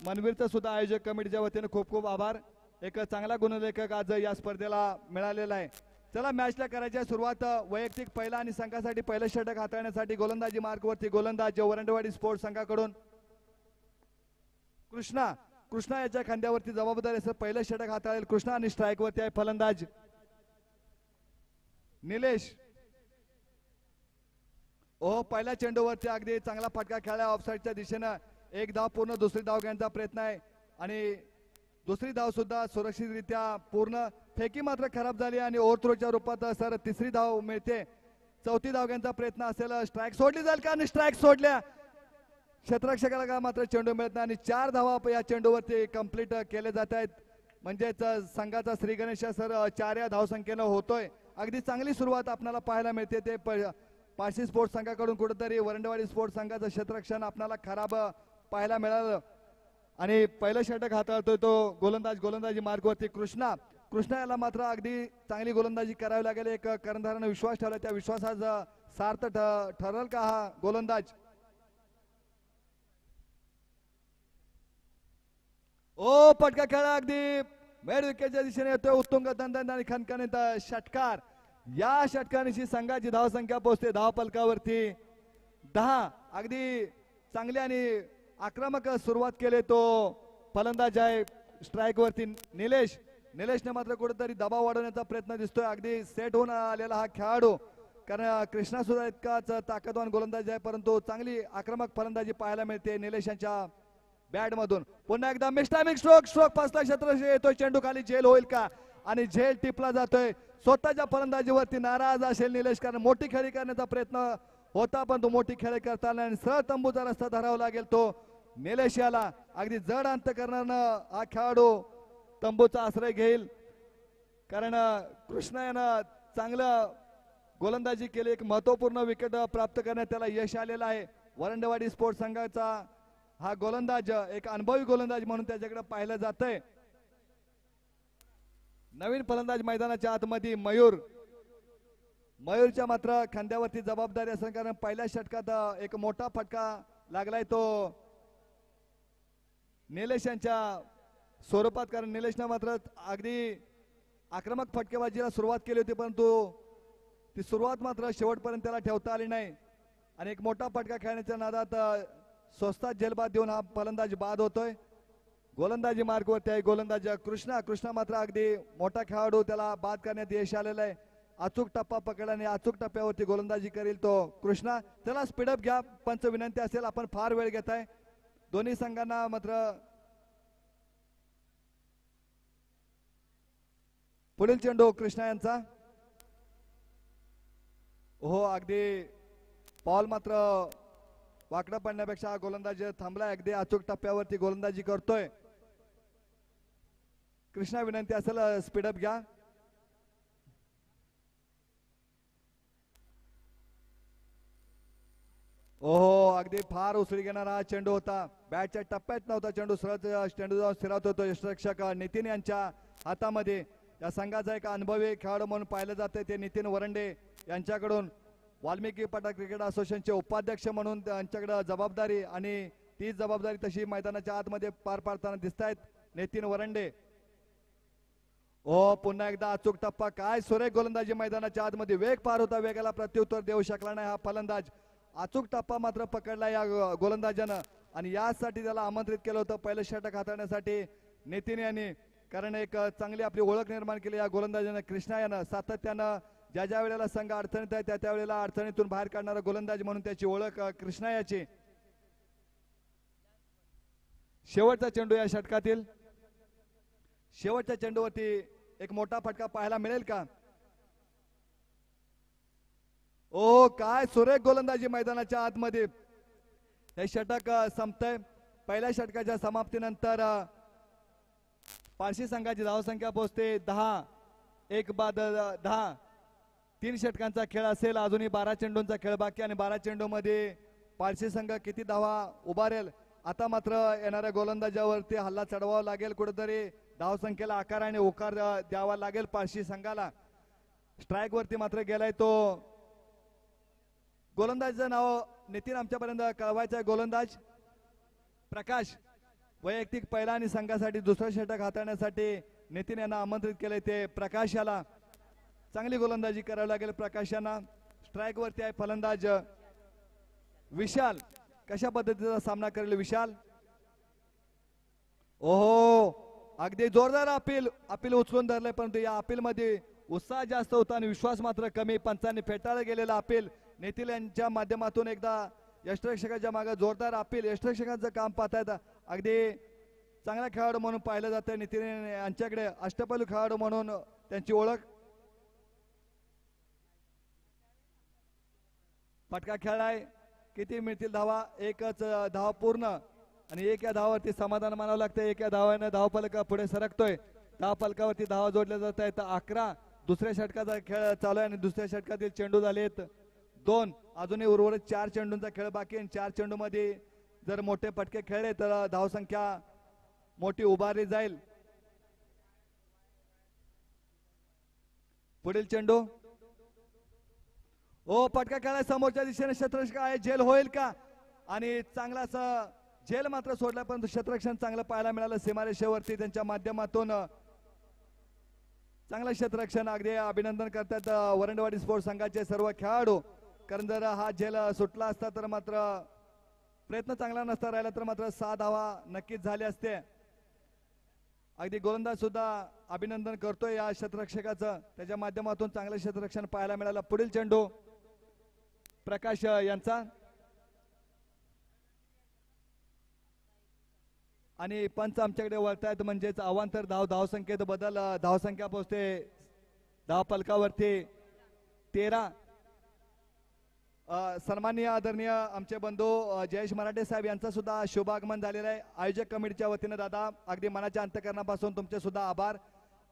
मनवीरचा सुद्धा आयोजक कमिटीच्या वतीने खूप खूप आभार. एक चांगला गुणलेखक आज या स्पर्धेला मिळालेला आहे. चला मॅचला करायची सुरुवात. वैयक्तिक पहिला आणि संघासाठी पहिलं षटक हाताळण्यासाठी गोलंदाजी मार्गवरती गोलंदाज वरंडवाडी स्पोर्ट्स संघाकडून कृष्णा याच्या खांद्यावरती जबाबदारी असेल. पहिलं षटक हाताळेल कृष्णा आणि स्ट्राईक वरती आहे फलंदाज निलेश. पहिल्या चेंडूवरती अगदी चांगला फटका खेळला ऑफसाईडच्या दिशेनं. एक धाव पूर्ण, दुसरी धाव घेण्याचा प्रयत्न आहे आणि दुसरी धाव सुद्धा सुरक्षितरित्या पूर्ण. फेकी मात्र खराब झाली आणि ओव्हरथ्रोच्या रूपात सर तिसरी धाव मिळते. चौथी धाव घेण्याचा प्रयत्न असेल. स्ट्राईक सोडली जाईल का आणि स्ट्राईक सोडल्या. क्षेत्ररक्षकाला मात्र चेंडू मिळत नाही आणि 4 धावा या चेंडूवरती कंप्लीट केले जात आहेत. म्हणजेच संघाचा श्री गणेश सर 4 या धावसंख्येनं होतोय. अगदी चांगली सुरुवात आपल्याला पाहायला मिळते. ते पारशी स्पोर्ट्स संघाकडून कुठेतरी वरंडवाडी स्पोर्ट्स संघाचं क्षेत्ररक्षण आपल्याला खराब पाहायला मिळालं आणि पहिलं षटक हाताळतोय तो गोलंदाजी मार्गवरती कृष्णा याला मात्र अगदी चांगली गोलंदाजी करावी लागेल. एक कर्णधाराने विश्वास ठेवला, त्या विश्वासाचा सार्थ ठरेल का हा गोलंदाज. पटका खेळा अगदी मिड विकेटच्या दिशेने येतोय. उत्तुंग दंदन आणि खणखणीत षटकार. या षटकाराशी संघाची धावसंख्या पोहोचते धावफलकावरती 10. अगदी चांगली आणि आक्रमक सुरुवात केली तो फलंदाज आहे स्ट्राईक वरती निलेशने मात्र कुठेतरी दबाव वाढवण्याचा प्रयत्न दिसतोय. अगदी सेट होऊन आलेला हा खेळाडू, कारण कृष्णा सुद्धा इतकाच ताकदवान गोलंदाज आहे परंतु चांगली आक्रमक फलंदाजी पाहायला मिळते निलेश यांच्या बॅट मधून. पुन्हा एकदा मिस्टामिक स्ट्रोक फसला क्षेत्र येतोय. चेंडू खाली झेल होईल का आणि झेल टिपला जातोय. स्वतःच्या फलंदाजीवरती नाराज असेल निलेश, कारण मोठी खेळी करण्याचा प्रयत्न होता पण तो मोठी खेळी करताना सरळ तंबूचा रस्ता धरावा लागेल तो निलेश याला. अगदी जड अंतकरणानं हा खेळाडू तंबूचा आश्रय घेईल, कारण कृष्णा यानं चांगलं गोलंदाजी केली. एक महत्वपूर्ण विकेट प्राप्त करण्यात त्याला यश आलेलं आहे. वरंडवाडी स्पोर्ट्स संघाचा हा गोलंदाज एक अनुभवी गोलंदाज म्हणून त्याच्याकडे पाहिलं जातंय. नवीन फलंदाज मैदानाच्या आतमध्ये मयूरच्या मात्र खांद्यावरती जबाबदारी असेल, कारण पहिल्या षटकात एक मोठा फटका लागलाय तो निलेश यांच्या स्वरूपात, कारण निलेशने मात्र अगदी आक्रमक फटकेबाजीला सुरुवात केली होती परंतु ती सुरुवात मात्र शेवटपर्यंत त्याला ठेवता आली नाही आणि एक मोठा फटका खेळण्याच्या नादात स्वस्तात झेलबाद देऊन हा फलंदाज बाद होतोय. गोलंदाजी मार्गवरती आहे गोलंदाज कृष्णा मात्र अगदी मोठा खेळाडू, त्याला बाद करण्यात यश आलेलं आहे. अचूक टप्पा पकडल्याने अचूक टप्प्यावरती गोलंदाजी करेल तो कृष्णा. त्याला स्पीडअप घ्या, पंच विनंती असेल, आपण फार वेळ घेताय. दोन्ही संघांना मात्र पुढील चेंडू कृष्णा यांचा. अगदी बॉल मात्र वाकडा पडण्यापेक्षा गोलंदाज थांबलाय. अगदी अचूक टप्प्यावरती गोलंदाजी करतोय कृष्णा. विनंती असेल स्पीडअप घ्या. अगदी फार उसळी घेणारा चेंडू होता. बॅटच्या टप्प्यात नव्हता चेंडू, सरळ चेंडू जाऊन स्थिरावत होतो यष्टरक्षक नितीन यांच्या हातामध्ये. या संघाचा एक अनुभवी खेळाडू म्हणून पाहिलं जाते ते नितीन वरंडे यांच्याकडून. वाल्मिकी पठार क्रिकेट असोसिएशनचे उपाध्यक्ष म्हणून त्यांच्याकडे जबाबदारी आणि तीच जबाबदारी तशी मैदानाच्या आतमध्ये पार पाडताना दिसत आहेत नितीन वरंडे. पुन्हा एकदा अचूक टप्पा. काय सुरेख गोलंदाजी मैदानाच्या आतमध्ये. वेग पार होता, वेगाला प्रत्युत्तर देऊ शकला नाही हा फलंदाज. अचूक टप्पा मात्र पकडला या गोलंदाजानं आणि यासाठी त्याला आमंत्रित केलं होतं पहिलं षटक हाताळण्यासाठी नितीन यांनी, कारण एक चांगली आपली ओळख निर्माण केली या गोलंदाजानं. कृष्णा यानं सातत्यानं ज्या वेळेला संघ अडचणीत आहे त्या वेळेला अडचणीतून बाहेर काढणारा गोलंदाज म्हणून त्याची ओळख कृष्णा याची. शेवटचा चेंडू या षटकातील. शेवटच्या चेंडूवरती एक मोठा फटका पाहायला मिळेल का. काय सुरेख गोलंदाजी मैदानाच्या आतमध्ये. हे षटक संपतंय. पहिल्या षटकाच्या समाप्तीनंतर पारशी संघाची धावसंख्या पोहोचते 10. 1 बाद 10. 3 षटकांचा खेळ असेल. अजूनही 12 चेंडूंचा खेळ बाकी आणि 12 चेंडूमध्ये पारशी संघ किती धावा उभारेल. आता मात्र येणाऱ्या गोलंदाजावरती हल्ला चढवावा लागेल. कुठेतरी धावसंख्येला आकार आणि उकार द्यावा लागेल पारशी संघाला. स्ट्राईक वरती मात्र गेलाय तो गोलंदाजाचं नाव नितीन आमच्यापर्यंत कळवायचं आहे. गोलंदाज प्रकाश वैयक्तिक पहिला आणि संघासाठी दुसरा षटक हाताळण्यासाठी नितीन यांना आमंत्रित केले ते प्रकाश याला चांगली गोलंदाजी करावी लागेल. प्रकाश यांना स्ट्राइक वरती आहे फलंदाज विशाल. कशा पद्धतीचा सामना करेल विशाल. ओहो अगदी जोरदार अपील उचलून धरले परंतु या अपील मध्ये उत्साह जास्त होता आणि विश्वास मात्र कमी. पंचांनी फेटाळलं गेलेला अपील नितीन यांच्या माध्यमातून एकदा यष्टरक्षकाच्या मागे जोरदार अपील. यष्टरक्षकांचं काम पाहतायत अगदी चांगला खेळाडू म्हणून पाहिलं जातं नितीन यांच्याकडे. अष्टपैलू खेळाडू म्हणून त्यांची ओळख. फटका खेळलाय. किती मिळतील धावा. एकच धाव पूर्ण आणि एक या धावावरती समाधान मानावं लागतं. एक या धावाने धावफलक पुढे सरकतोय. धावफलकावरती धावा जोडल्या जात आहेत 11. दुसऱ्या षटकाचा खेळ चालू आहे आणि दुसऱ्या षटकातील चेंडू झालेत 2. अजूनही उर्वरित 4 चेंडूंचा खेळ बाकी आहे. 4 चेंडू मध्ये जर मोठे फटके खेळले तर धावसंख्या मोठी उभारली जाईल. पुढील चेंडू. ओ फटका खेळाय समोरच्या दिशेने क्षेत्ररक्षक आहे. झेल होईल का. आणि चांगलासा झेल मात्र सोडला परंतु क्षेत्ररक्षण चांगलं पाहायला मिळालं सीमारेषेवरती त्यांच्या माध्यमातून. चांगलं क्षेत्ररक्षण. अगदी अभिनंदन करतात वरंडवाडी स्पोर्ट्स संघाचे सर्व खेळाडू. कारण जर हा झेल सुटला असता तर मात्र प्रयत्न चांगला नसता राहिला तर मात्र 6 धावा नक्कीच झाले असते. अगदी गोलंदाज सुद्धा अभिनंदन करतोय या क्षेत्ररक्षकाचं. त्याच्या माध्यमातून चांगलं क्षेत्ररक्षण पाहायला मिळालं. पुढील चेंडू प्रकाश यांचा आणि पंच आमच्याकडे वळतायत म्हणजेच अवांतर धावसंख्येत बदल. धावसंख्या पोहोचते धावफलकावरती 13. सन्माननीय आदरणीय आमचे बंधू जयेश मराठे साहेब यांचा सुद्धा शुभागमन झालेलं आहे. आयोजक कमिटीच्या वतीने दादा अगदी मनाच्या अंतःकरणापासून तुमचे सुद्धा आभार.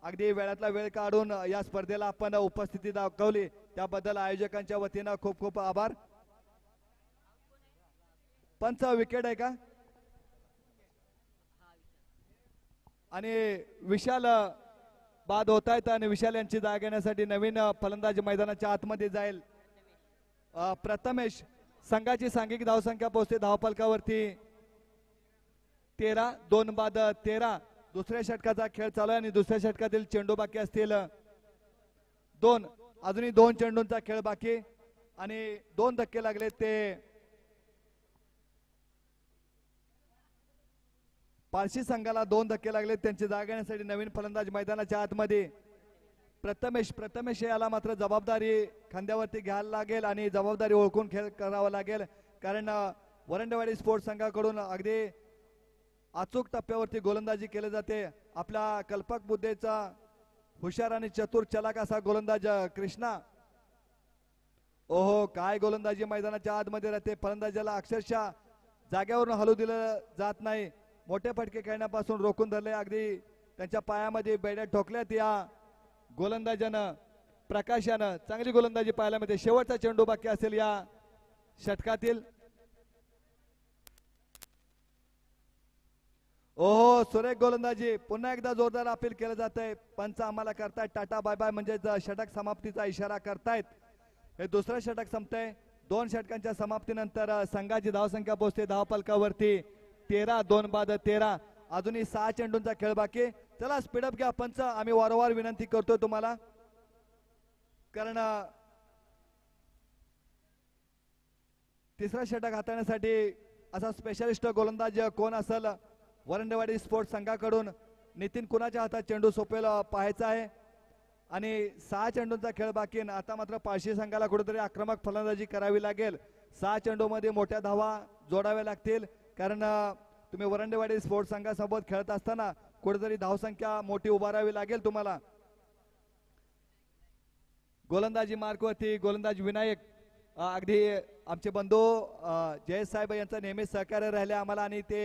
अगदी वेळातला वेळ काढून या स्पर्धेला आपण उपस्थिती दाखवली त्याबद्दल आयोजकांच्या वतीने खूप खूप आभार. पंच विकेट आहे का. आणि विशाल बाद होत आहेत आणि विशाल यांची जागा घेण्यासाठी नवीन फलंदाज मैदानाच्या आतमध्ये जाईल. प्रथमेश. संघाची सांघिक धावसंख्या पोहोचते धावफलकावरती 13. 2 बाद 13. दुसऱ्या षटकाचा खेळ चालू आहे आणि दुसऱ्या षटकातील चेंडू बाकी असतील 2. अजूनही 2 चेंडूंचा खेळ बाकी आणि 2 धक्के लागले ते पारशी संघाला. 2 धक्के लागले त्यांची जागा घेण्यासाठी नवीन फलंदाज मैदानाच्या आतमध्ये प्रथमेश याला मात्र जबाबदारी खांद्यावरती घ्यायला लागेल आणि जबाबदारी ओळखून खेळ करावा लागेल. कारण वरंडवाडी स्पोर्ट्स संघाकडून अगदी अचूक टप्प्यावरती गोलंदाजी केली जाते. आपल्या कल्पक बुद्धीचा हुशार आणि चतुर चलाक असा गोलंदाज कृष्णा. ओहो काय गोलंदाजी मैदानाच्या आतमध्ये राहते. फलंदाजाला अक्षरशः जाग्यावरून हलू दिलं जात नाही. मोठे फटके खेळण्यापासून रोखून धरले. अगदी त्यांच्या पायामध्ये बेड्या ठोकल्यात या गोलंदाजानं. प्रकाशानं चांगली गोलंदाजी पाहायला मिळते. शेवटचा चेंडू बाकी असेल या षटकातील. ओहो सुरेख गोलंदाजी. पुन्हा एकदा जोरदार अपील केलं जात आहे. पंच आम्हाला करतायत टाटा बाय बाय म्हणजेच षटक समाप्तीचा इशारा करतायत. हे दुसरं षटक संपतंय. 2 षटकांच्या समाप्तीनंतर संघाची धावसंख्या पोहोचते धावफलकावरती 13. 2 बाद 13. अजूनही 6 चेंडूंचा खेळ बाकी. चला स्पीडअप घ्या पंच. आम्ही वारंवार विनंती करतोय तुम्हाला कारण तिसरा षटक हाताळण्यासाठी असा स्पेशलिस्ट गोलंदाज कोण असेल वरंडवाडी स्पोर्ट्स संघाकडून. नितीन कुणाच्या हातात चेंडू सोपेल पाहायचा आहे आणि 6 चेंडूंचा खेळ बाकी. आता मात्र पारशी संघाला कुठेतरी आक्रमक फलंदाजी करावी लागेल. 6 चेंडूमध्ये मोठ्या धावा जोडाव्या लागतील कारण तुम्ही वरंडवाडी स्पोर्ट्स संघासोबत खेळत असताना कुठेतरी धावसंख्या मोठी उभारावी लागेल तुम्हाला. गोलंदाजी मार्कवरती गोलंदाज विनायक. अगदी आमचे बंधू जयेश साहेब यांचं नेहमी सहकार्य राहिले आम्हाला आणि ते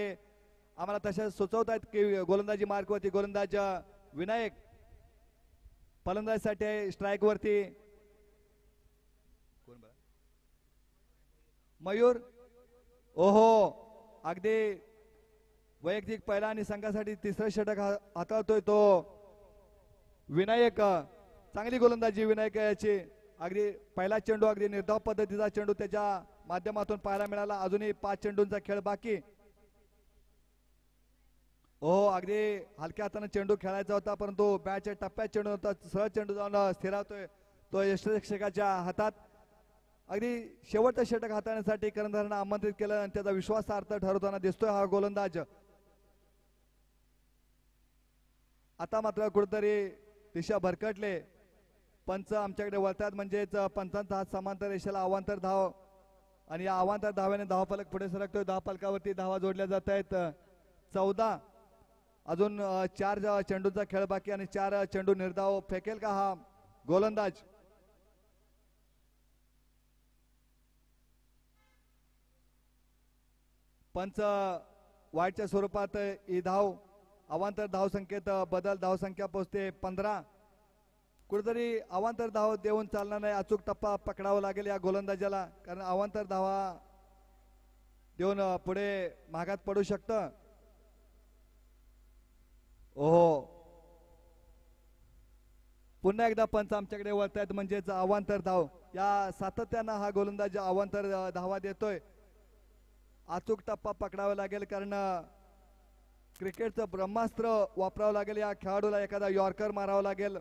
आम्हाला तसे सुचवत आहेत की गोलंदाजी मार्कवरती गोलंदाज विनायक. फलंदाजीसाठी स्ट्राइक वरती मयूर. ओहो अगदी वैयक्तिक पहिला आणि संघासाठी तिसरं षटक हाताळतोय तो विनायक. चांगली गोलंदाजी विनायक याची. अगदी पहिला चेंडू अगदी निर्धाव पद्धतीचा चेंडू त्याच्या माध्यमातून पाहायला मिळाला. अजूनही 5 चेंडूंचा खेळ बाकी. अगदी हलक्या हाताने चेंडू खेळायचा होता, परंतु बॅटच्या टप्प्यात चेंडू होता, सरळ चेंडू जाऊन स्थिरावतोय तो यष्टीरक्षकाच्या हातात. अगदी शेवटचं षटक हाताळण्यासाठी कर्णधारांना आमंत्रित केलं आणि त्याचा विश्वासार्थ ठरवताना दिसतोय हा गोलंदाज. आता मात्र कुठेतरी दिशा भरकटले, पंच आमच्याकडे वळतात, म्हणजेच पंचांचा हात समांतर रेषेला अवांतर धाव आणि या अवांतर धाव्याने धावफलक पुढे सरकतोय. धावफलकावरती धावा जोडल्या जात आहेत 14. अजून 4 चेंडूचा खेळ बाकी आणि 4 चेंडू निर्धाव फेकेल का हा गोलंदाज. पंच वाईटच्या स्वरूपात ही धाव अवांतर धाव संख्येत बदल, धाव संख्या पोहोचते 15. कुठेतरी अवांतर धाव देऊन चालणार नाही, अचूक टप्पा पकडावा लागेल या गोलंदाजाला, कारण अवांतर धावा देऊन पुढे मागात पडू शकतं. ओहो, पुन्हा एकदा पंच आमच्याकडे वळतायत, म्हणजेच अवांतर धाव. या सातत्यानं हा गोलंदाज अवांतर धावा देतोय. अचूक टप्पा पकडावा लागेल, कारण क्रिकेटचं ब्रह्मास्त्र वापरावं लागेल या खेळाडूला, एखादा यॉर्कर मारावा लागेल.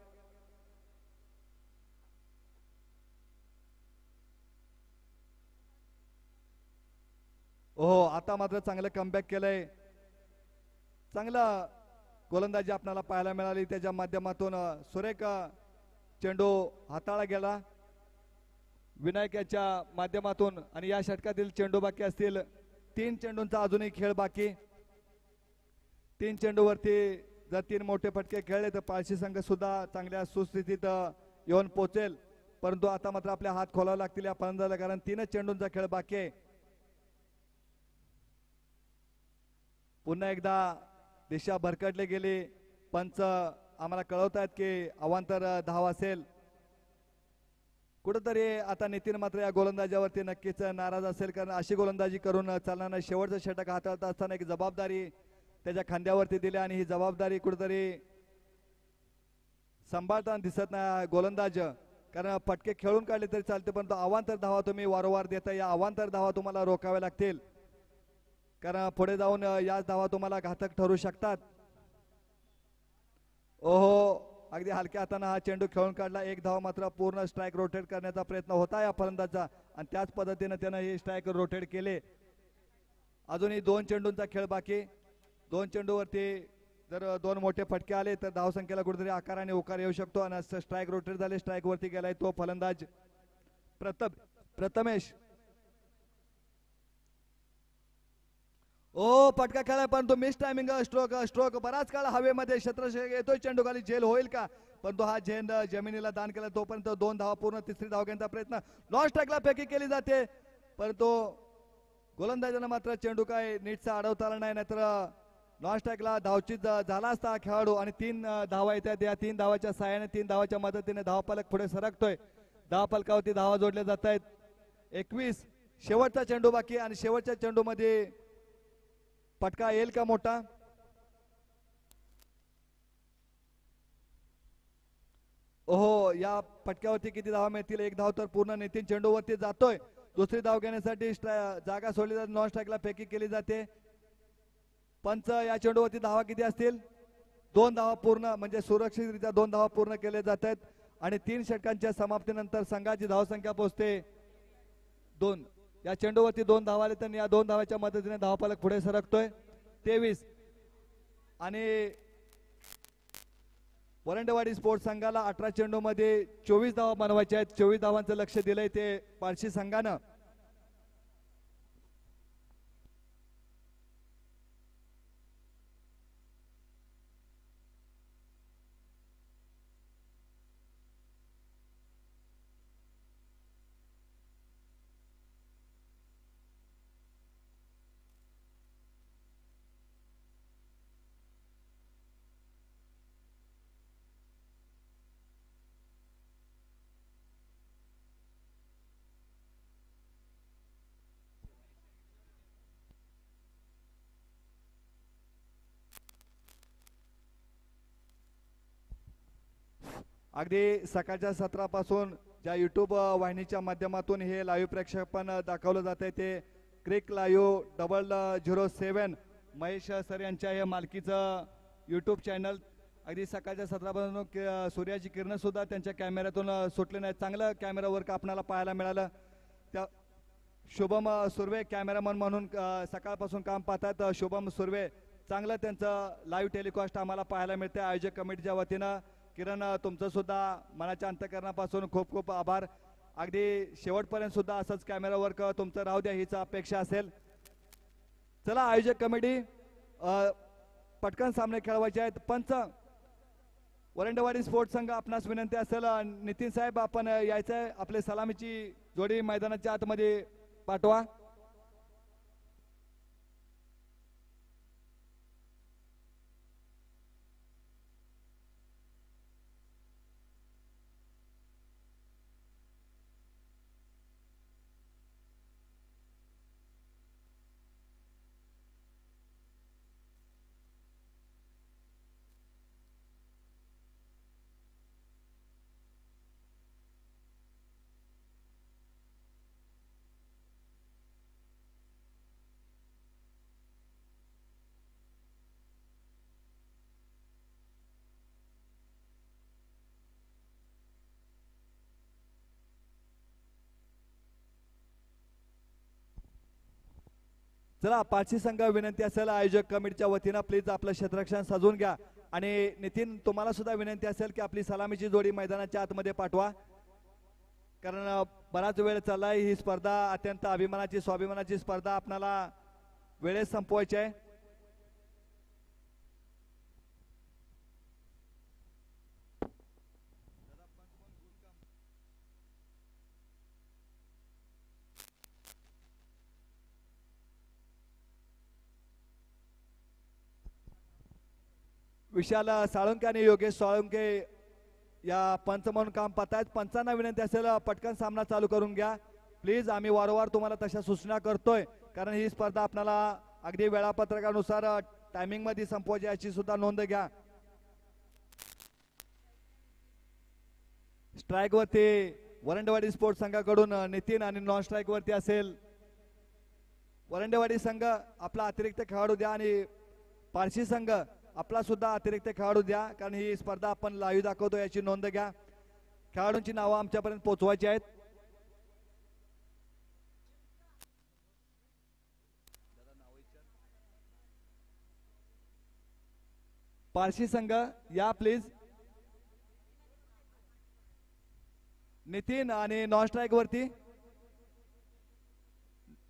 ओहो, आता मात्र चांगलं कमबॅक केलंय, चांगला गोलंदाजी आपल्याला पाहायला मिळाली. त्याच्या माध्यमातून सुरेख चेंडू हाताळला गेला विनायक याच्या माध्यमातून. आणि या षटकातील चेंडू बाकी असतील 3 चेंडूंचा अजूनही खेळ बाकी. 3 चेंडूवरती जर 3 मोठे फटके खेळले तर पाळशी संघ सुद्धा चांगल्या सुस्थितीत येऊन पोहोचेल, परंतु आता मात्र आपल्या हात खोलावे लागतील या फलंदाजाला, कारण 3च चेंडूंचा खेळ बाकी आहे. पुन्हा एकदा दिशा भरकटली गेली. पंच आम्हाला कळवतायत की अवांतर धाव असेल. कुठेतरी आता नितीन मात्र या गोलंदाजावरती नक्कीच नाराज असेल, कारण अशी गोलंदाजी करून चालणार नाही. शेवटचं षटक हाताळत असताना एक जबाबदारी त्याच्या खांद्यावरती दिली आणि ही जबाबदारी कुठेतरी सांभाळताना दिसत नाही गोलंदाज, कारण फटके खेळून काढले तरी चालते, परंतु अवांतर धावा तुम्ही वारंवार देता, या अवांतर धावा तुम्हाला रोखाव्या लागतील, कारण पुढे जाऊन याच धावा तुम्हाला घातक ठरू शकतात. ओहो, अगदी हलक्या हाताने हा चेंडू खेळून काढला. 1 धाव मात्र पूर्ण स्ट्राईक रोटेट करण्याचा प्रयत्न होता या फलंदाजाचा आणि त्याच पद्धतीने त्यानं ही स्ट्राईक रोटेट केले. अजूनही 2 चेंडूंचा खेळ बाकी. 2 चेंडूवरती जर 2 मोठे फटके आले तर धावसंख्येला कुठेतरी आकाराने उकार येऊ शकतो आणि स्ट्राईक रोटेट झाले. स्ट्राईक वरती गेलाय तो फलंदाज प्रथमेश. ओ, फटका खेळाय परंतु मिस टायमिंग, स्ट्रोक बराच काळ हवेमध्ये क्षेत्ररक्षक येतोय, चेंडू खाली झेल होईल का, परंतु हा झेल जमिनीला दान केला. तोपर्यंत 2 धावा पूर्ण, 3री धाव घेण्याचा प्रयत्न, नॉन स्ट्राईकला फेकी केली जाते, परंतु गोलंदाजानं मात्र चेंडू काय नीटचा अडवता आला नाही, नाहीतर नॉन स्ट्राईकला धावचीत झाला असता खेळाडू. आणि 3 धावा येतात. या 3 धावाच्या साहाय्याने 3 धावाच्या मदतीने धावफलक पुढे सरकतोय. धावफलकावरती धावा जोडल्या जात आहेत 21. शेवटचा चेंडू बाकी आणि शेवटच्या चेंडू मध्ये फटका येईल का मोठा. ओहो, या फटक्यावरती किती धावा मिळतील. 1 धाव तर पूर्ण नितीन चेंडूवरती जातोय. 2री धाव घेण्यासाठी जागा सोडली जाते, नॉन स्ट्राईकला फेकी केली जाते. पंच या चेंडूवरती धावा किती असतील. 2 धावा पूर्ण, म्हणजे सुरक्षितरित्या 2 धावा पूर्ण केले जात आहेत आणि 3 षटकांच्या समाप्तीनंतर संघाची धावसंख्या पोहोचते 2. या चेंडूवरती 2 धावा आले तर या 2 धावाच्या मदतीने धावफलक पुढे सरकतोय 23. आणि वरंडवाडी स्पोर्ट्स संघाला 18 चेंडू मध्ये 24 धावा बनवायच्या आहेत. 24 धावांचं लक्ष दिलंय ते पारशी संघानं. अगदी सकाळच्या सत्रापासून ज्या युट्यूब वाहिनीच्या माध्यमातून हे लाईव्ह प्रेक्षेपण दाखवलं जाते ते क्रिक लाईव्ह 007 महेश सर यांच्या हे मालकीचं यूट्यूब चॅनल अगदी सकाळच्या सत्रापासून सूर्याची किरण सुद्धा त्यांच्या कॅमेऱ्यातून सुटले नाहीत. चांगलं कॅमेरा वर्क आपल्याला पाहायला मिळालं. त्या शुभम सुर्वे कॅमेरामन म्हणून सकाळपासून काम पाहतात. शुभम सुर्वे चांगलं त्यांचं लाईव्ह टेलिकास्ट आम्हाला पाहायला मिळते. आयोजक कमिटीच्या वतीनं किरण तुमचं सुद्धा मनाच्या अंतकरणापासून खूप खूप आभार. अगदी शेवटपर्यंत सुद्धा असंच कॅमेरा वर्क तुमचं राहू द्या हीच अपेक्षा असेल. चला आयोजक कमिटी पटकन सामने खेळवायचे आहेत. पंच वरंडवाडी स्पोर्ट्स संघ आपणास विनंती असेल नितीन साहेब आपण यायचंय. आपले सलामीची जोडी मैदानाच्या आतमध्ये पाठवा. चला पाचही संघ विनंती असेल आयोजक कमिटीच्या वतीनं प्लीज आपलं क्षेत्ररक्षण सजवून घ्या. आणि नितीन तुम्हाला सुद्धा विनंती असेल की आपली सलामीची जोडी मैदानाच्या आतमध्ये पाठवा. कारण बराच वेळ चाललाय. ही स्पर्धा अत्यंत अभिमानाची स्वाभिमानाची स्पर्धा आपल्याला वेळेत संपवायची आहे. विशाल साळुंके आणि योगेश साळुंके या पंच म्हणून काम पाहतायत. पंचांना विनंती असेल पटकन सामना चालू करून घ्या प्लीज. आम्ही वारंवार तुम्हाला तशा सूचना करतोय कारण ही स्पर्धा आपल्याला अगदी वेळापत्रकानुसार टायमिंग मध्ये संपवायची याची सुद्धा नोंद घ्या. स्ट्राईक वरती वरंडवाडी स्पोर्ट्स संघाकडून नितीन आणि नॉन स्ट्राईक वरती असेल वरंडवाडी संघ आपला अतिरिक्त खेळाडू द्या आणि पारशी संघ आपला सुद्धा अतिरिक्त खेळाडू द्या कारण ही स्पर्धा आपण लाईव्ह दाखवतो याची नोंद घ्या. खेळाडूंची नावं आमच्यापर्यंत पोहोचवायची आहेत. पारशी संघ या प्लीज. नितीन आणि नॉन स्ट्राईक वरती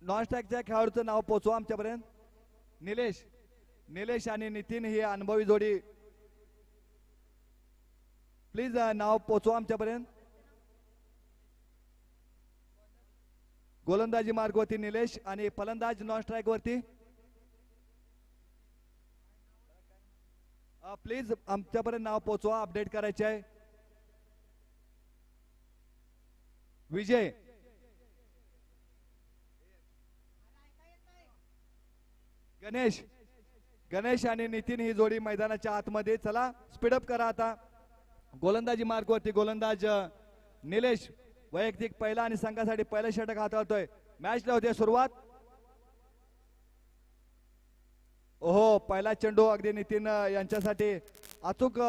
नॉन स्ट्राईकच्या खेळाडूचं नाव पोहोचवा आमच्यापर्यंत. निलेश आणि नितीन ही अनुभवी जोडी प्लीज नाव पोहोचवा आमच्यापर्यंत. गोलंदाजी मार्ग वरती निलेश आणि फलंदाज नॉन स्ट्राईक वरती प्लीज आमच्यापर्यंत नाव पोहोचवा. अपडेट करायचे आहे. विजय गणेश आणि नितीन ही जोडी मैदानाच्या आतमध्ये. चला स्पीडअप करा आता. गोलंदाजी मार्ग वरती गोलंदाज निलेश वैयक्तिक पहिला आणि संघासाठी पहिला षटक हाताळतोय. मॅचला होते सुरुवात. ओहो पहिला चेंडू अगदी नितीन यांच्यासाठी अचूक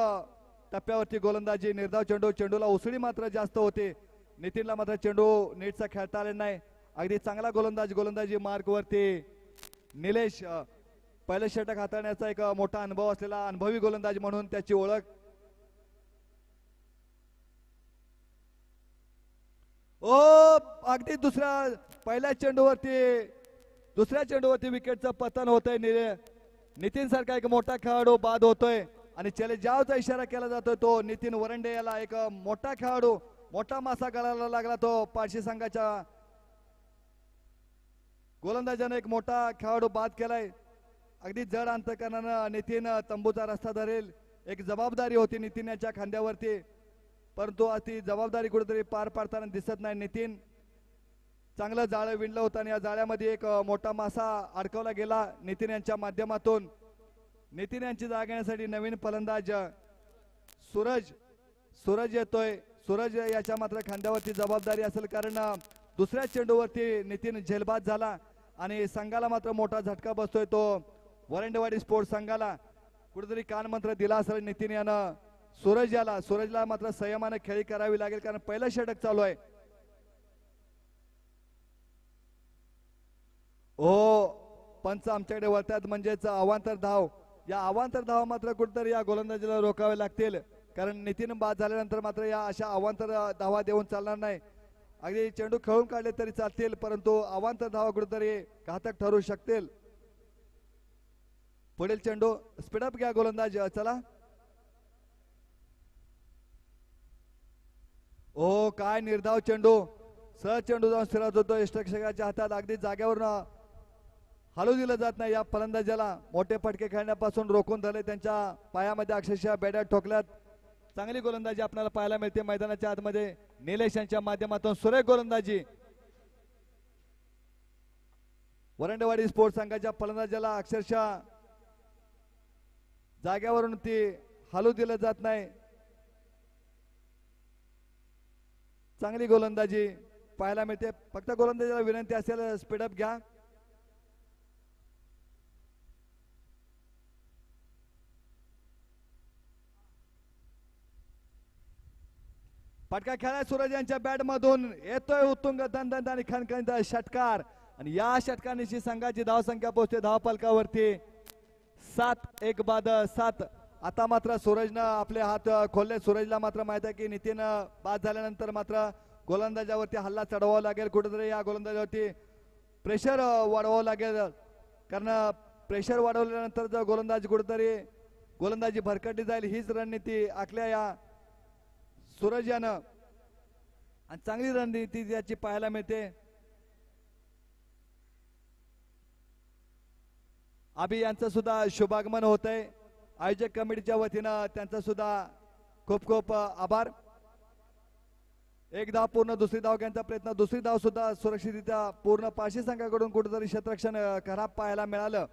टप्प्यावरती गोलंदाजी निर्धाव चेंडू. चेंडूला उसळी मात्र जास्त होते. नितीनला मात्र चेंडू नीटचा खेळता आले नाही. अगदी चांगला गोलंदाजी मार्ग वरती निलेश पहिलं षटक हाताळण्याचा एक मोठा अनुभव असलेला अनुभवी गोलंदाज म्हणून त्याची ओळख. ओ अगदी दुसऱ्या चेंडूवरती विकेटचं पतन होतंय. नितीन सारखा एक मोठा खेळाडू बाद होतोय आणि चले जावचा इशारा केला जातोय तो नितीन वरंडे याला. एक मोठा खेळाडू मोठा मासा गळायला लागला तो पारशी संघाच्या गोलंदाजाने. एक मोठा खेळाडू बाद केलाय. अगदी जड अंतकरणानं नितीन तंबूचा रस्ता धरेल. एक जबाबदारी होती नितीन याच्या खांद्यावरती परंतु ती जबाबदारी कुठेतरी पार पाडताना दिसत नाही. नितीन चांगलं जाळं विणलं होतं आणि या जाळ्यामध्ये एक मोठा मासा अडकवला गेला नितीन यांच्या माध्यमातून. नितीन यांची जागा घेण्यासाठी नवीन फलंदाज सूरज येतोय. सूरज याच्या मात्र खांद्यावरती जबाबदारी असेल कारण दुसऱ्या चेंडूवरती नितीन झेलबाद झाला आणि संघाला मात्र मोठा झटका बसतोय तो वरंडवाडी स्पोर्ट्स संघाला. कुठेतरी कानमंत्र दिला असेल नितीन यानं सूरजला मात्र संयमाने खेळी करावी लागेल, कारण पहिलं षटक चालू आहे. ओ पंच आमच्याकडे वळतात, म्हणजेच अवांतर धाव. या अवांतर धाव मात्र कुठेतरी या गोलंदाजीला रोखावे लागतील, कारण नितीन बाद झाल्यानंतर मात्र या अशा अवांतर धावा देऊन चालणार नाही. अगदी चेंडू खेळून काढले तरी चालतील, परंतु अवांतर धावा कुठेतरी घातक ठरू शकतील. पुढील चेंडू स्पीडअप घ्या गोलंदाज, चला. ओ काय निर्धाव चेंडू, सहज चेंडू जाऊन स्थिरावत होतो यष्टरक्षकाच्या हातात. अगदी जाग्यावरून हलू दिलं जात नाही. या फलंदाजाला मोठे फटके खेळण्यापासून रोखून धरले, त्यांच्या पायामध्ये अक्षरशः बॅड्या ठोकल्यात. चांगली गोलंदाजी आपल्याला पाहायला मिळते मैदानाच्या आतमध्ये. निलेश यांच्या माध्यमातून सुरेख गोलंदाजी. वरंडेवाडी स्पोर्ट्स संघाच्या फलंदाजाला अक्षरशः जाग्यावरून ती हलू दिलं जात नाही. चांगली गोलंदाजी पाहायला मिळते. फक्त गोलंदाजीला विनंती असेल स्पीडअप घ्या. फटका खेळाय सूरज यांच्या बॅट मधून येतोय उत्तुंग दणदणीत आणि खणखणीत षटकार, आणि या षटकानिशी संघाची धावसंख्या पोहोचते धावफलकावरती 7-1 बाद 7. आता मात्र सूरजनं आपले हात खोलले. सूरजला मात्र माहित आहे की नितीन बाद झाल्यानंतर मात्र गोलंदाजावरती हल्ला चढवावा लागेल. कुठेतरी या गोलंदाजावरती प्रेशर वाढवावं लागेल, कारण प्रेशर वाढवल्यानंतर जर गोलंदाजी भरकटली जाईल, हीच रणनीती आखल्या या सूरज यानं, आणि चांगली रणनीती त्याची पाहायला मिळते. अभि यांचं सुद्धा शुभागमन होत आहे. आयोजक कमिटीच्या वतीनं त्यांचा सुद्धा खूप खूप आभार. एक धाव पूर्ण, दुसरी धाव घ्यायचा प्रयत्न, दुसरी धाव सुद्धा सुरक्षितरित्या पूर्ण. पारशी संघाकडून कुठेतरी क्षेत्ररक्षण खराब पाहायला मिळालं.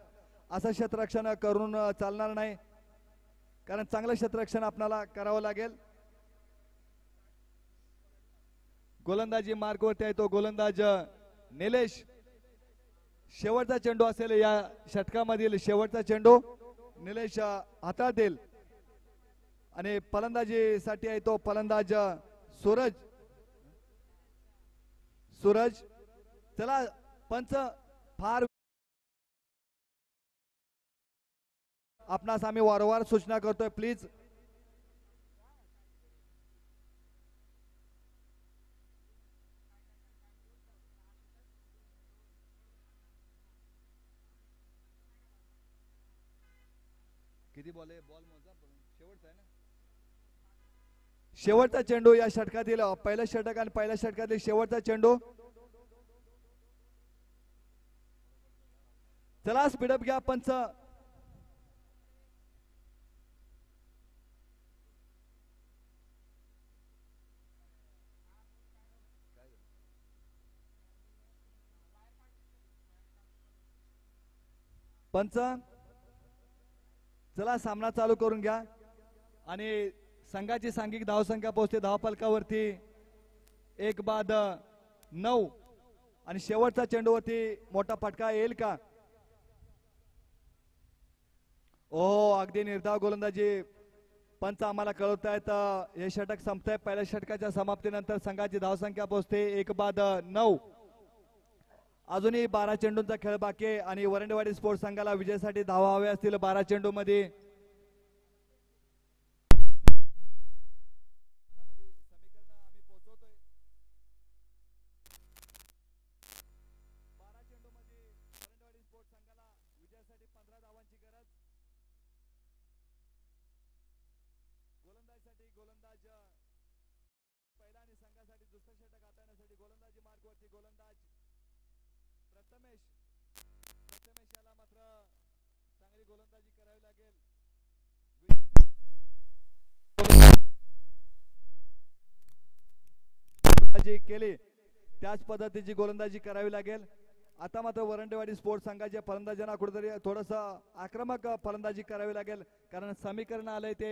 असं क्षेत्ररक्षण करून चालणार नाही, कारण चांगलं क्षेत्ररक्षण आपल्याला करावं लागेल. गोलंदाजी मार्गवरती आहे तो गोलंदाज निलेश. शेवटचा चेंडू असेल या षटकामधील, शेवटचा चेंडू निलेश हाताळतील, आणि फलंदाजीसाठी आहे तो फलंदाज सूरज. चला पंच, फार आपणास आम्ही वारंवार सूचना करतोय, प्लीज किती बॉल मोजा, शेवटचा आहे ना. शेवटचा चेंडू या षटकातील, पहिल्या षटक आणि पहिल्या षटकातील शेवटचा चेंडू. चला स्पीडअप घ्या पंच. पंच चला सामना चालू करून घ्या, आणि संघाची सांघिक धावसंख्या पोहोचते धावफलकावरती 1 बाद 9, आणि शेवटचा चेंडूवरती मोठा फटका येईल का. ओ अगदी निर्धाव गोलंदाजी पंच आम्हाला कळवतायत. हे षटक संपतंय. पहिल्या षटकाच्या समाप्तीनंतर संघाची धावसंख्या पोहोचते 1 बाद 9. अजूनही 12 चेंडूंचा खेळ बाकी आहे, आणि वरंडेवाडी स्पोर्ट्स संघाला विजयासाठी धावा हव्या असतील 12 चेंडू मध्ये. गोलंदाज पहिला आणि संघासाठी दुसरं षटक हाताळण्यासाठी गोलंदाजी मार्गवरती गोलंदाज प्रथमेश याला मात्र चांगली गोलंदाजी करावी लागेल. गोलंदाजी केली त्याच पद्धतीची गोलंदाजी करावी लागेल. आता मात्र वरंडेवाडी स्पोर्ट्स संघाच्या फलंदाजांना कुठेतरी थोडस आक्रमक फलंदाजी करावी लागेल, कारण समीकरण आलंय ते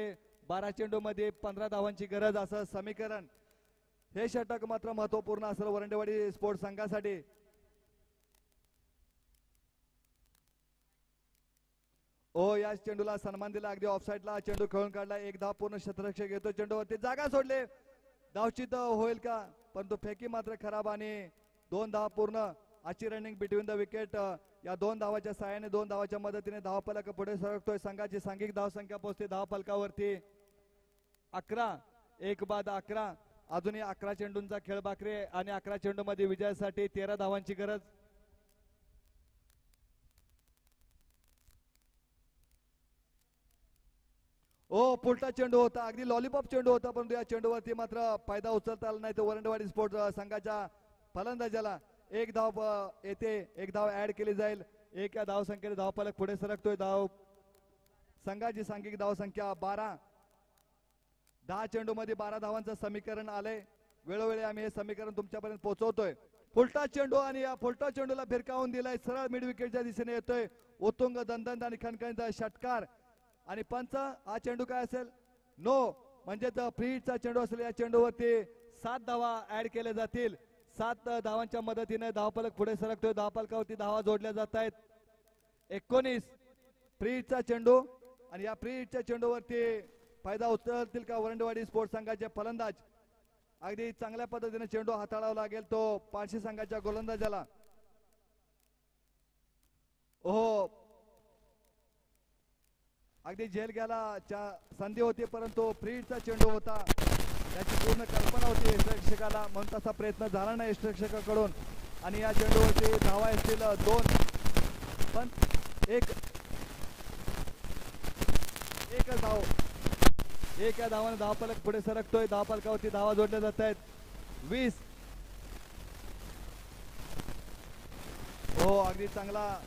12 चेंडू मध्ये 15 धावांची गरज, असं समीकरण. हे षटक मात्र महत्वपूर्ण असेल वरंडेवाडी स्पोर्ट्स संघासाठी. ओ या चेंडूला सन्मान दिला, अगदी ऑफसाईडला चेंडू खेळून काढला, एक धाव पूर्ण क्षेत्ररक्षक घेतो, चेंडूवरती जागा सोडले, धावचित होईल का, परंतु फेकी मात्र खराब आणि 2 धाव पूर्ण. आजची रनिंग बिटवीन द विकेट या 2 धावाच्या साहाय्याने 2 धावाच्या मदतीने धावफलक पुढे सरकतोय. संघाची सांघिक धावसंख्या पोहोचते धावफलकावरती 11. 1 बाद 11. अजूनही 11 चेंडूंचा खेळ बाकी आहे आणि 11 चेंडू मध्ये विजयासाठी 13 धावांची गरज. ओ पुलटा चेंडू होता, अगदी लॉलीपॉप चेंडू होता, परंतु या चेंडूवरती मात्र फायदा उचलता आला नाही. तर वरंडवाडी स्पोर्ट संघाच्या फलंदाजाला 1 धाव येते, 1 धाव ऍड केली जाईल. 1 या धावसंख्येने धावफलक पुढे सरकतोय. धाव संघाची सांघिक धावसंख्या 12. 10 चेंडू मध्ये 12 धावांचं समीकरण आलंय. वेळोवेळी आम्ही हे समीकरण तुमच्यापर्यंत पोहोचवतोय. फुलटा चेंडू आणि या फुलटा चेंडूला भिरकावून दिलाय, सरळ मिड विकेटच्या दिशेने येतोय. उत्तुंग दणदणीत आणि खणखणीत षटकार आणि पंच. हा चेंडू काय असेल? नो, म्हणजेच फ्री हिटचा चेंडू असेल. या चेंडूवरती 7 धावा ऍड केल्या जातील. 7 धावांच्या मदतीने धावफलक पुढे सरकतोय. धावफलकावरती धावा जोडल्या जात आहेत. 19 फ्री हिटचा चेंडू आणि या फ्री हिटच्या चेंडूवरती फायदा उचलतील का वरंडवाडी स्पोर्ट्स संघाचे फलंदाज? अगदी चांगल्या पद्धतीने चेंडू हाताळावा लागेल तो पारशी संघाच्या गोलंदाजाला. ओहो, अगदी झेल घ्यायला संधी होती, परंतु फ्री हिटचा चेंडू होता, त्याची पूर्ण कल्पना होती यष्टिरक्षकाला, म्हणून तसा प्रयत्न झाला नाही यष्टिरक्षकाकडून. आणि या चेंडूवरती धावा असतील 2, पण एक धाव. 1 या धावाने धावफलक पुढे सरकतोय. धावफलकावरती धावा जोडल्या जात आहेत. 20. हो, अगदी चांगला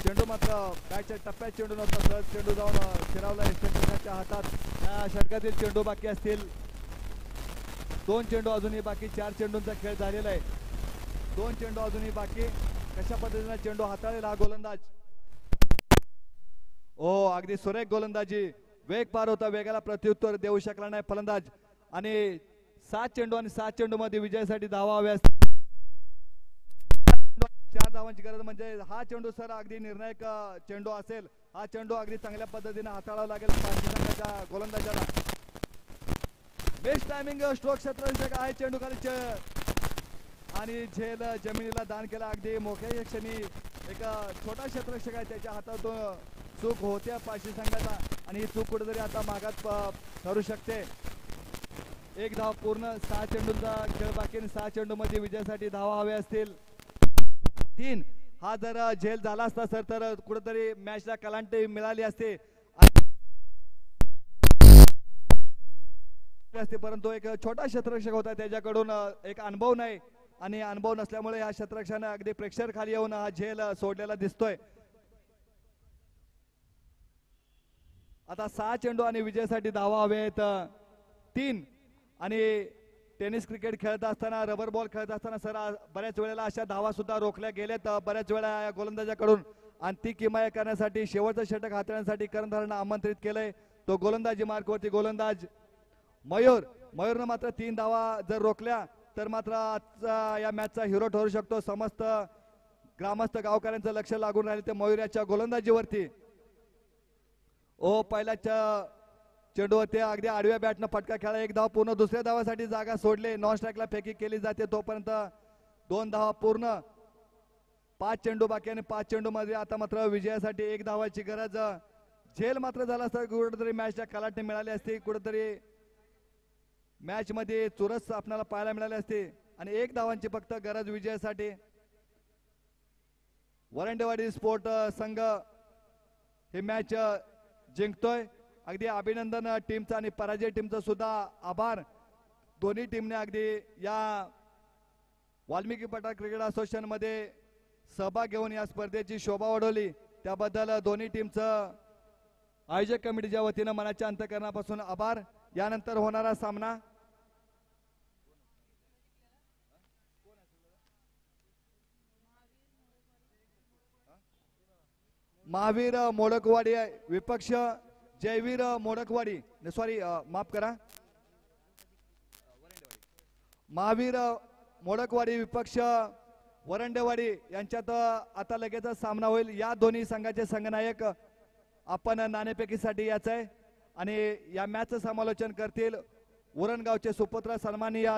चेंडू, मात्र कायच्या टप्प्यात चेंडू नव्हता, सहज चेंडू जाऊन शिरावला यष्टिरक्षकाच्या हातात. या षटकातील चेंडू बाकी असतील 2 चेंडू अजूनही बाकी. 4 चेंडूंचा खेळ झालेला आहे. 2 चेंडू अजूनही बाकी. कशा पद्धतीने चेंडू हाताळेल हा गोलंदाज? ओ, अगदी सुरेख गोलंदाजी, वेग पार होता, वेगाला प्रत्युत्तर देऊ शकला नाही फलंदाज. आणि 7 चेंडू आणि 7 चेंडू मध्ये विजयासाठी धावा हव्या. 4 धावांची गरज, म्हणजे हा चेंडू सर अगदी निर्णायक चेंडू असेल. हा चेंडू अगदी चांगल्या पद्धतीने हाताळावा लागेल पारशी संघाच्या गोलंदाजाला. बेस्ट टायमिंग स्ट्रोक क्षेत्ररक्षक आहे चेंडू खाली आणि झेल जमिनीला दान केला. अगदी मोठ्या क्षणी एक छोटा क्षेत्ररक्षक आहे, त्याच्या हातातून चूक होत्या पारशी संघाचा आणि ही चूक कुठेतरी आता मागात ठरू शकते. 1 धाव पूर्ण. 6 चेंडूंचा खेळ बाकी. 6 चेंडू मध्ये विजयासाठी धावा हव्या असतील 3. हा जर झेल झाला असता सर तर कुठेतरी मॅचला कलांटी मिळाली असते, परंतु एक छोटा क्षेत्ररक्षक होता, त्याच्याकडून एक अनुभव नाही आणि अनुभव नसल्यामुळे या क्षेत्ररक्षकाने अगदी प्रेक्षर खाली येऊन हा झेल सोडलेला दिसतोय. आता 6 चेंडू आणि विजयासाठी धावा हवे आहेत 3. आणि टेनिस क्रिकेट खेळत असताना, रबर बॉल खेळत असताना सर बऱ्याच वेळेला अशा धावा सुद्धा रोखल्या गेल्यात बऱ्याच वेळा या गोलंदाजाकडून. आणि ती किमया करण्यासाठी शेवटचं षटक हाताळण्यासाठी कर्णधारांना आमंत्रित केलंय. तो गोलंदाजी मार्कवरती गोलंदाज मयूरनं मात्र 3 धावा जर रोखल्या तर मात्र आजचा या मॅचचा हिरो ठरू शकतो. समस्त ग्रामस्थ गावकऱ्यांचं लक्ष लागून राहिले ते मयूर याच्या गोलंदाजीवरती. ओ, पहिल्या चेंडूवरती अगदी आडव्या बॅटनं फटका खेळला. 1 धाव पूर्ण. दुसऱ्या धावासाठी जागा सोडले. नॉन स्ट्राईकला फेकी केली जाते, तोपर्यंत 2 धावा पूर्ण. 5 चेंडू बाकी आणि 5 चेंडू मध्ये आता मात्र विजयासाठी 1 धावाची गरज. झेल मात्र झाला असता कुठेतरी मॅचला कलाटणी मिळाली असती, कुठेतरी मॅच मध्ये चुरस आपल्याला पाहायला मिळाली असते. आणि 1 धावांची फक्त गरज विजयासाठी. वरंडेवाडी स्पोर्ट संघ ही मॅच जिंकतोय. अगदी अभिनंदन टीमचा आणि पराजय टीमचा सुद्धा आभार. दोन्ही टीमने अगदी या वाल्मिकी पठार क्रिकेट असोसिएशन मध्ये सहभाग घेऊन या स्पर्धेची शोभा वाढवली, त्याबद्दल दोन्ही टीमचं आयोजक कमिटीच्या वतीनं मनाच्या अंतःकरणापासून आभार. यानंतर होणारा सामना महावीर मोडकवाडी विपक्ष जयवीर मोडकवाडी, सॉरी माफ करा, महावीर मोडकवाडी विपक्ष वरंडेवाडी यांच्यात आता लगेच सामना होईल. या दोन्ही संघाचे संघनायक आपण नाणेफेकीसाठी यायचंय आणि या मॅचचं समालोचन करतील उरणगावचे सुपुत्र सन्माननीय